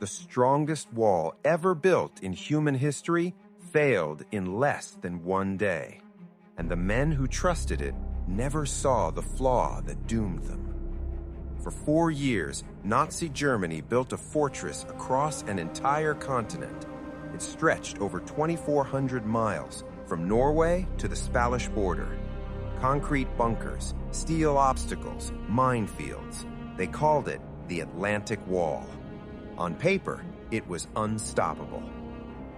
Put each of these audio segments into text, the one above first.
the strongest wall ever built in human history failed in less than 1 day. And the men who trusted it never saw the flaw that doomed them. For 4 years, Nazi Germany built a fortress across an entire continent. It stretched over 2,400 miles, from Norway to the Spanish border. Concrete bunkers, steel obstacles, minefields. They called it the Atlantic Wall. On paper, it was unstoppable.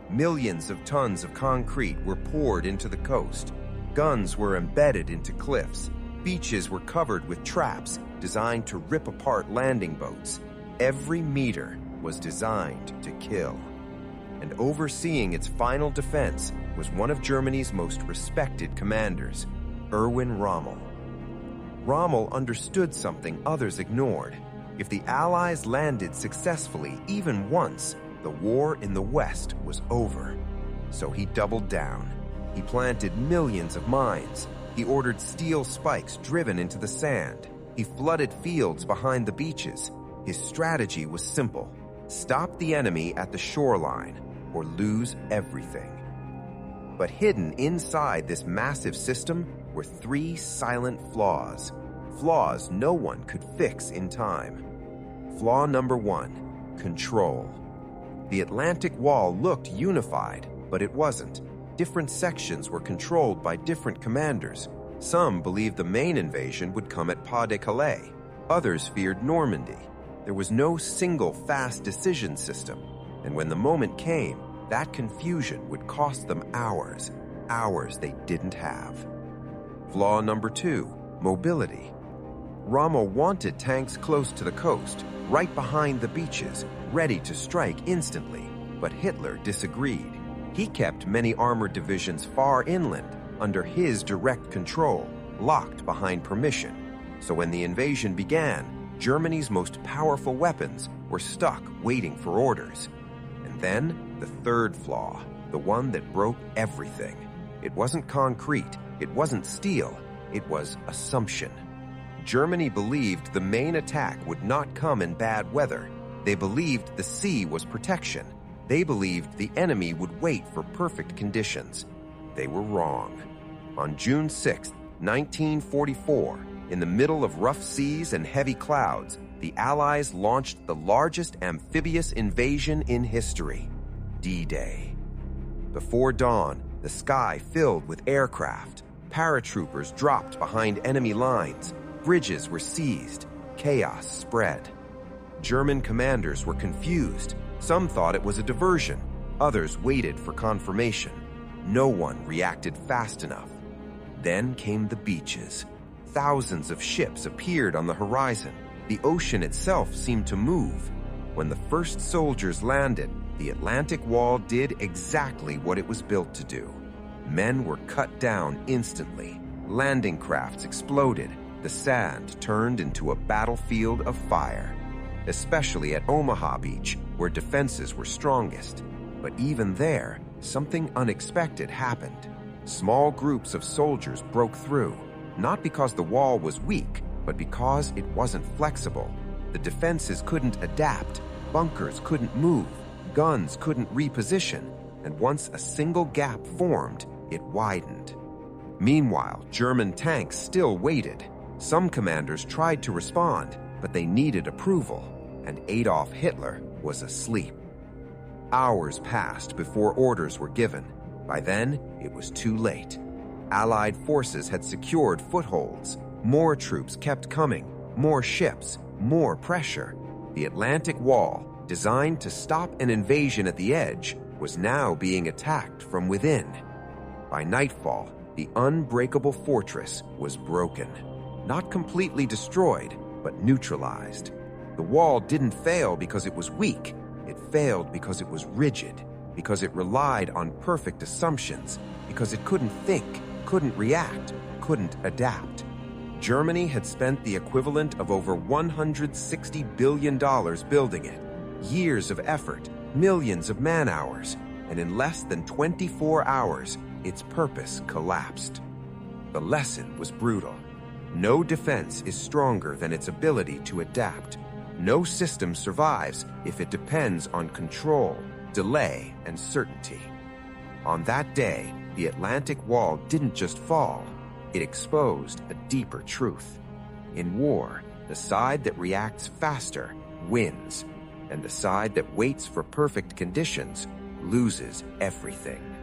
Millions of tons of concrete were poured into the coast. Guns were embedded into cliffs. Beaches were covered with traps designed to rip apart landing boats. Every meter was designed to kill. And overseeing its final defense was one of Germany's most respected commanders, Erwin Rommel. Rommel understood something others ignored. If the Allies landed successfully even once, the war in the West was over. So he doubled down. He planted millions of mines. He ordered steel spikes driven into the sand. He flooded fields behind the beaches. His strategy was simple: stop the enemy at the shoreline or lose everything. But hidden inside this massive system were 3 silent flaws. Flaws no one could fix in time. Flaw number 1, control. The Atlantic Wall looked unified, but it wasn't. Different sections were controlled by different commanders. Some believed the main invasion would come at Pas-de-Calais. Others feared Normandy. There was no single fast decision system, and when the moment came, that confusion would cost them hours they didn't have. Flaw number 2, mobility. Rommel wanted tanks close to the coast, right behind the beaches, ready to strike instantly, but Hitler disagreed. He kept many armored divisions far inland, under his direct control, locked behind permission. So when the invasion began, Germany's most powerful weapons were stuck waiting for orders. And then, the third flaw, the one that broke everything. It wasn't concrete, it wasn't steel, it was assumption. Germany believed the main attack would not come in bad weather. They believed the sea was protection. They believed the enemy would wait for perfect conditions. They were wrong. On June 6, 1944, in the middle of rough seas and heavy clouds, the Allies launched the largest amphibious invasion in history, D-Day. Before dawn, the sky filled with aircraft. Paratroopers dropped behind enemy lines. Bridges were seized. Chaos spread. German commanders were confused. Some thought it was a diversion. Others waited for confirmation. No one reacted fast enough. Then came the beaches. Thousands of ships appeared on the horizon. The ocean itself seemed to move. When the first soldiers landed, the Atlantic Wall did exactly what it was built to do. Men were cut down instantly. Landing crafts exploded. The sand turned into a battlefield of fire, especially at Omaha Beach, where defenses were strongest. But even there, something unexpected happened. Small groups of soldiers broke through, not because the wall was weak, but because it wasn't flexible. The defenses couldn't adapt, bunkers couldn't move, guns couldn't reposition, and once a single gap formed, it widened. Meanwhile, German tanks still waited. Some commanders tried to respond, but they needed approval, and Adolf Hitler was asleep. Hours passed before orders were given. By then, it was too late. Allied forces had secured footholds. More troops kept coming, more ships, more pressure. The Atlantic Wall, designed to stop an invasion at the edge, was now being attacked from within. By nightfall, the unbreakable fortress was broken. Not completely destroyed, but neutralized. The wall didn't fail because it was weak. It failed because it was rigid, because it relied on perfect assumptions, because it couldn't think, couldn't react, couldn't adapt. Germany had spent the equivalent of over $160 billion building it. Years of effort, millions of man-hours, and in less than 24 hours, its purpose collapsed. The lesson was brutal. No defense is stronger than its ability to adapt. No system survives if it depends on control, delay, and certainty. On that day, the Atlantic Wall didn't just fall, it exposed a deeper truth. In war, the side that reacts faster wins, and the side that waits for perfect conditions loses everything.